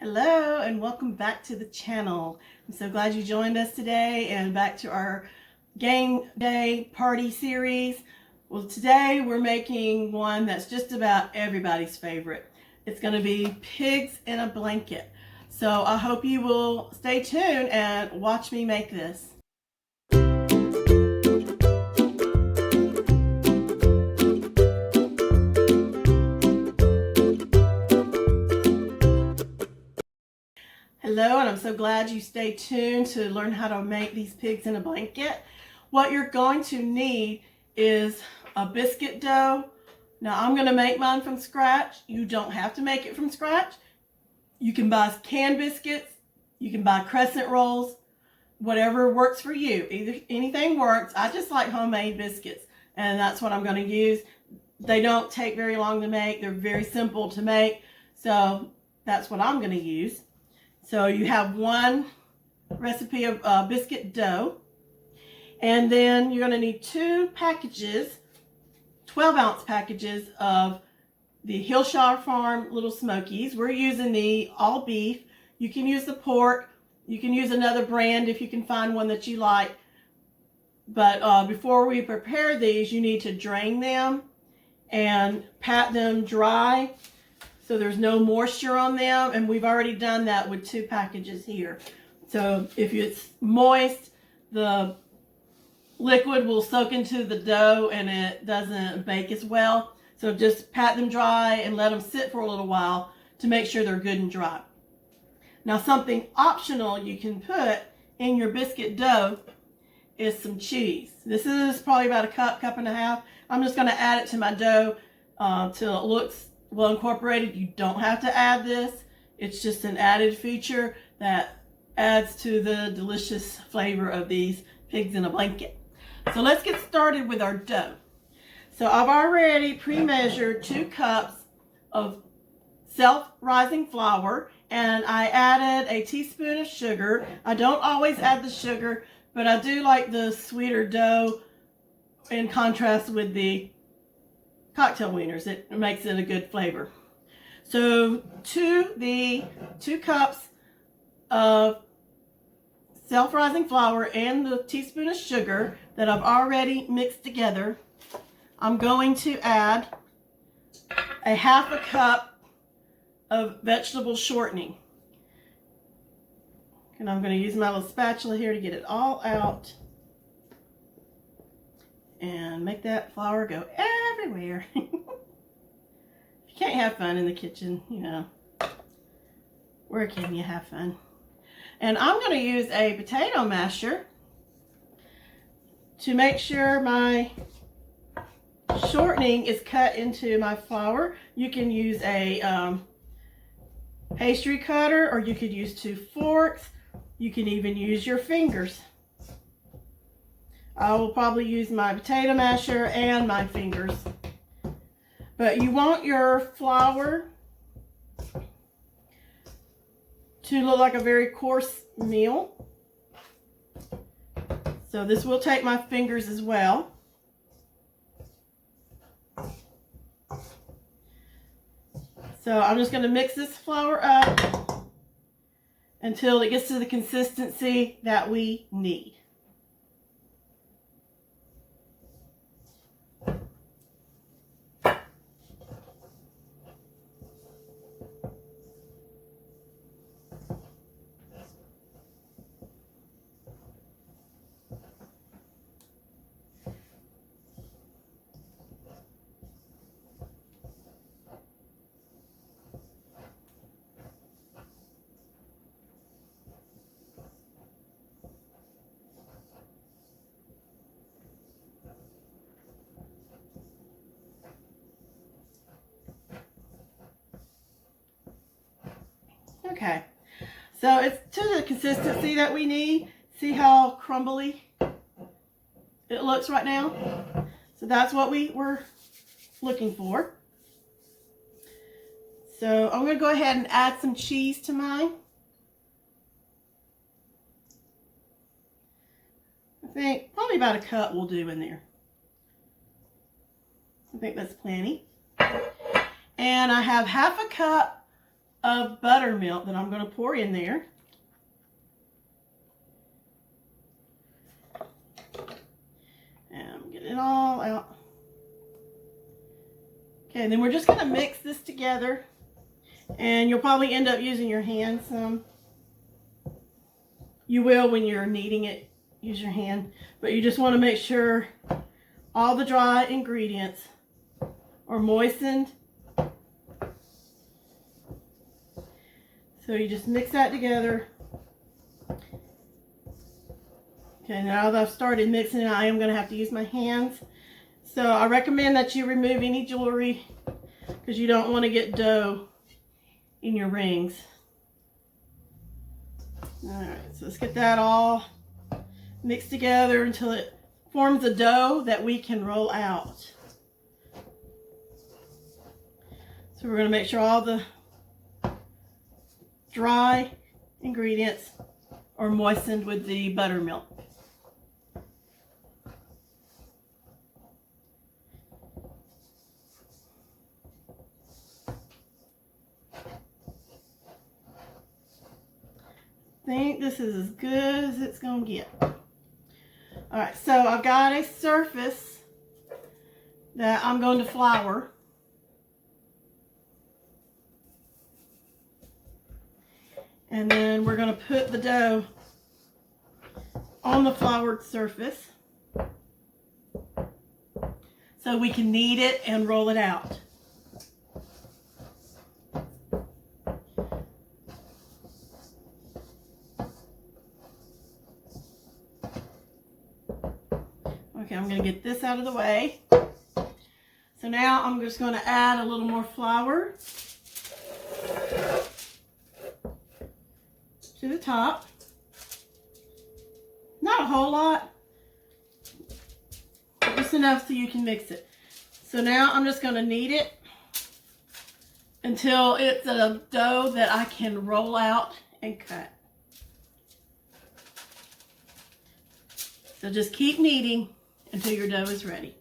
Hello and welcome back to the channel. I'm so glad you joined us today and back to our game day party series. Well, today we're making one that's just about everybody's favorite. It's going to be pigs in a blanket. So I hope you will stay tuned and watch me make this. Hello, and I'm so glad you stay tuned to learn how to make these pigs in a blanket. What you're going to need is a biscuit dough. Now I'm going to make mine from scratch. You don't have to make it from scratch. You can buy canned biscuits. You can buy crescent rolls. Whatever works for you. Anything works. I just like homemade biscuits, and that's what I'm going to use. They don't take very long to make. They're very simple to make, so that's what I'm going to use. So you have one recipe of biscuit dough, and then you're going to need two packages, 12-ounce packages of the Hillshire Farm Little Smokies. We're using the all beef. You can use the pork. You can use another brand if you can find one that you like. But before we prepare these, you need to drain them and pat them dry, so there's no moisture on them, and we've already done that with two packages here. So if it's moist, the liquid will soak into the dough and it doesn't bake as well. So just pat them dry and let them sit for a little while to make sure they're good and dry. Now something optional you can put in your biscuit dough is some cheese. This is probably about a cup and a half. I'm just going to add it to my dough till it looks well incorporated. You don't have to add this. It's just an added feature that adds to the delicious flavor of these pigs in a blanket. So let's get started with our dough. So I've already pre-measured 2 cups of self-rising flour, and I added a teaspoon of sugar. I don't always add the sugar, but I do like the sweeter dough in contrast with the cocktail wieners. It makes it a good flavor. So to the 2 cups of self-rising flour and the teaspoon of sugar that I've already mixed together, I'm going to add a half a cup of vegetable shortening. And I'm going to use my little spatula here to get it all out and make that flour go everywhere. You can't have fun in the kitchen, you know. Where can you have fun? And I'm going to use a potato masher to make sure my shortening is cut into my flour. You can use a pastry cutter, or you could use 2 forks. You can even use your fingers. I will probably use my potato masher and my fingers. But you want your flour to look like a very coarse meal. So this will take my fingers as well. So I'm just going to mix this flour up until it gets to the consistency that we need. Okay, so it's to the consistency that we need. See how crumbly it looks right now? So that's what we were looking for. So I'm going to go ahead and add some cheese to mine. I think probably about a cup will do in there. I think that's plenty. And I have half a cup of buttermilk that I'm going to pour in there. And get it all out. Okay, then we're just going to mix this together. And you'll probably end up using your hand some. You will when you're kneading it, use your hand. But you just want to make sure all the dry ingredients are moistened. So you just mix that together. Okay, now that I've started mixing it, I am going to have to use my hands. So I recommend that you remove any jewelry because you don't want to get dough in your rings. Alright, so let's get that all mixed together until it forms a dough that we can roll out. So we're going to make sure all the dry ingredients are moistened with the buttermilk. I think this is as good as it's going to get. Alright, so I've got a surface that I'm going to flour. And then we're going to put the dough on the floured surface so we can knead it and roll it out. Okay, I'm going to get this out of the way. So now I'm just going to add a little more flour to the top. Not a whole lot, just enough so you can mix it. So now I'm just going to knead it until it's a dough that I can roll out and cut. So just keep kneading until your dough is ready.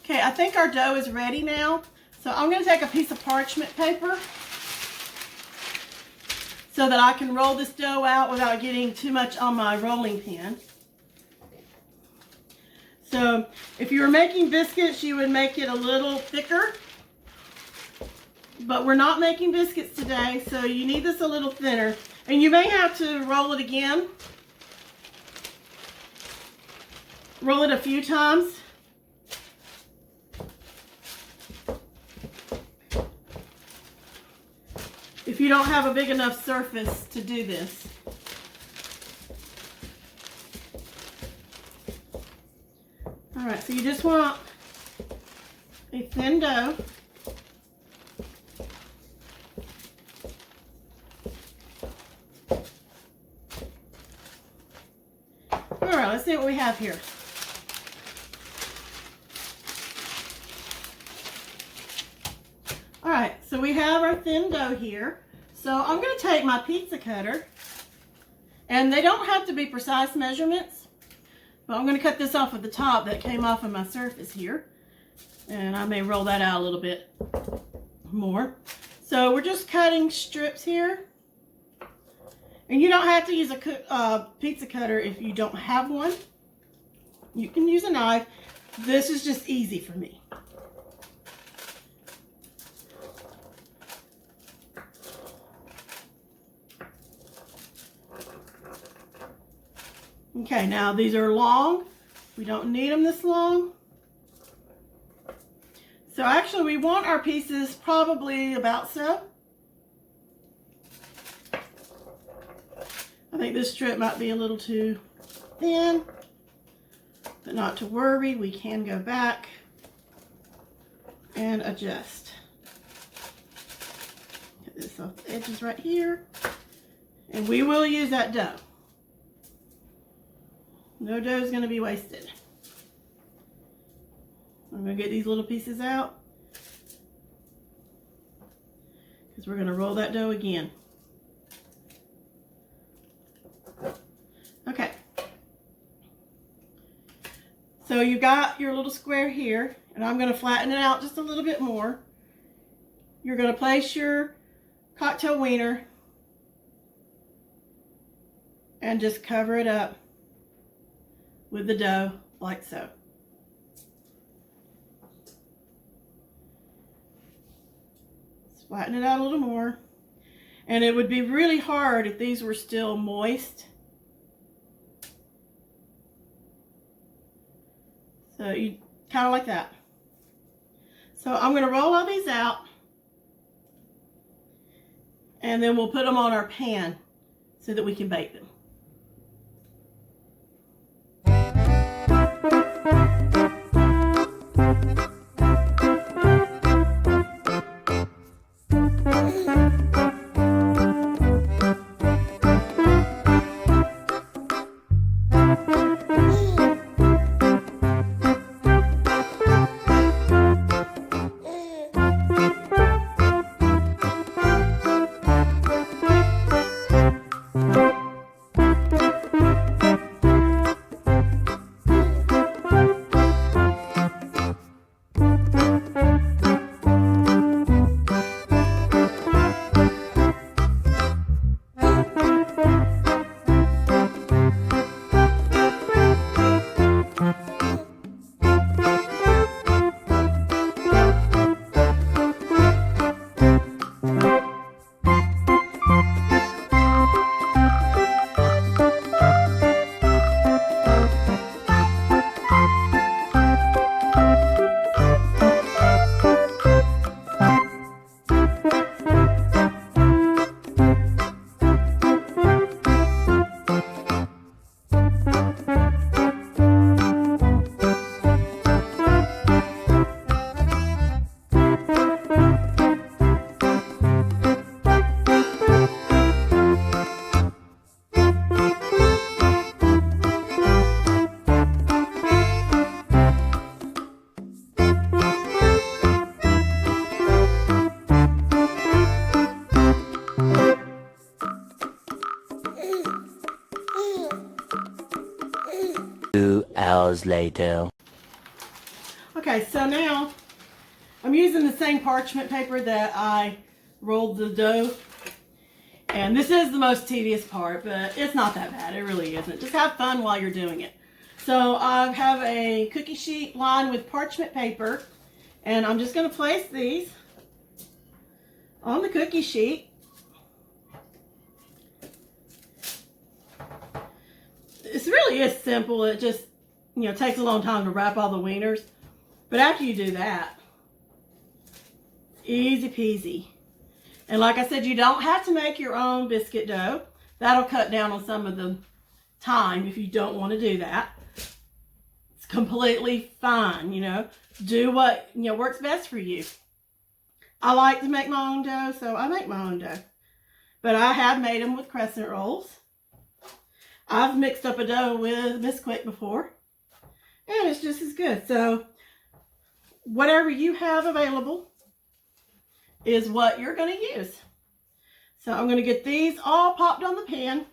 Okay, I think our dough is ready now. So I'm going to take a piece of parchment paper so that I can roll this dough out without getting too much on my rolling pin. So if you were making biscuits, you would make it a little thicker. But we're not making biscuits today, so you need this a little thinner. And you may have to roll it again. Roll it a few times. If you don't have a big enough surface to do this. Alright, so you just want a thin dough. Alright, let's see what we have here. Alright, so we have our thin dough here. So I'm going to take my pizza cutter, and they don't have to be precise measurements, but I'm going to cut this off at the top that came off of my surface here. And I may roll that out a little bit more. So we're just cutting strips here. And you don't have to use a pizza cutter if you don't have one. You can use a knife. This is just easy for me. Okay, now these are long. We don't need them this long. So actually we want our pieces probably about so. I think this strip might be a little too thin. But not to worry, we can go back and adjust. Get this off the edges right here. And we will use that dough. No dough is going to be wasted. I'm going to get these little pieces out because we're going to roll that dough again. Okay. So you got your little square here, and I'm going to flatten it out just a little bit more. You're going to place your cocktail wiener and just cover it up with the dough like so. Just flatten it out a little more. And it would be really hard if these were still moist. So you kind of like that. So I'm going to roll all these out, and then we'll put them on our pan so that we can bake them. Hours later. Okay, so now I'm using the same parchment paper that I rolled the dough. And this is the most tedious part, but it's not that bad. It really isn't. Just have fun while you're doing it. So I have a cookie sheet lined with parchment paper, and I'm just going to place these on the cookie sheet. It really is simple. It just, takes a long time to wrap all the wieners. But after you do that, easy peasy. And like I said, you don't have to make your own biscuit dough. That'll cut down on some of the time if you don't want to do that. It's completely fine, Do what, works best for you. I like to make my own dough, so I make my own dough. But I have made them with crescent rolls. I've mixed up a dough with Biscuits before, and it's just as good. So whatever you have available is what you're going to use. So I'm going to get these all popped on the pan.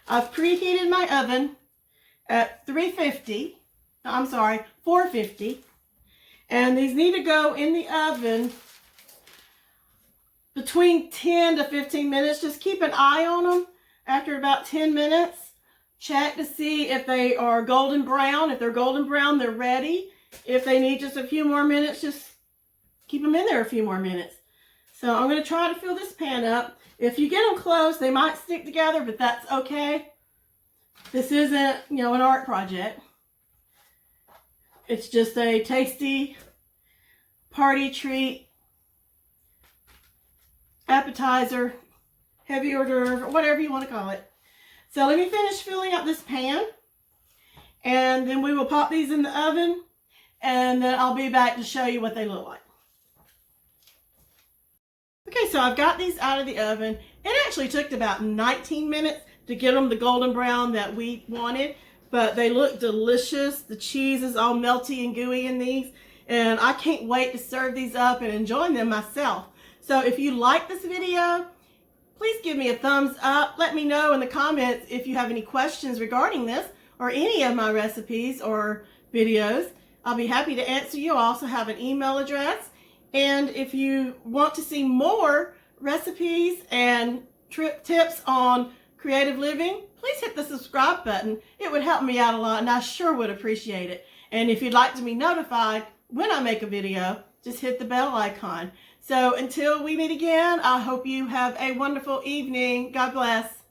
I've preheated my oven at 450. And these need to go in the oven between 10 to 15 minutes. Just keep an eye on them after about 10 minutes. Check to see if they are golden brown. If they're golden brown, they're ready. If they need just a few more minutes, just keep them in there a few more minutes. So I'm going to try to fill this pan up. If you get them close, they might stick together, but that's okay. This isn't, an art project. It's just a tasty party treat, appetizer, heavy hors d'oeuvre, whatever you want to call it. So let me finish filling up this pan, And then we will pop these in the oven, and then I'll be back to show you what they look like. Okay, so I've got these out of the oven. It actually took about 19 minutes to get them the golden brown that we wanted, but they look delicious. The cheese is all melty and gooey in these, and I can't wait to serve these up and enjoy them myself. So if you like this video, please give me a thumbs up. Let me know in the comments if you have any questions regarding this or any of my recipes or videos. I'll be happy to answer you. I also have an email address. And if you want to see more recipes and tips on creative living, please hit the subscribe button. It would help me out a lot, and I sure would appreciate it. And if you'd like to be notified when I make a video, just hit the bell icon. So until we meet again, I hope you have a wonderful evening. God bless.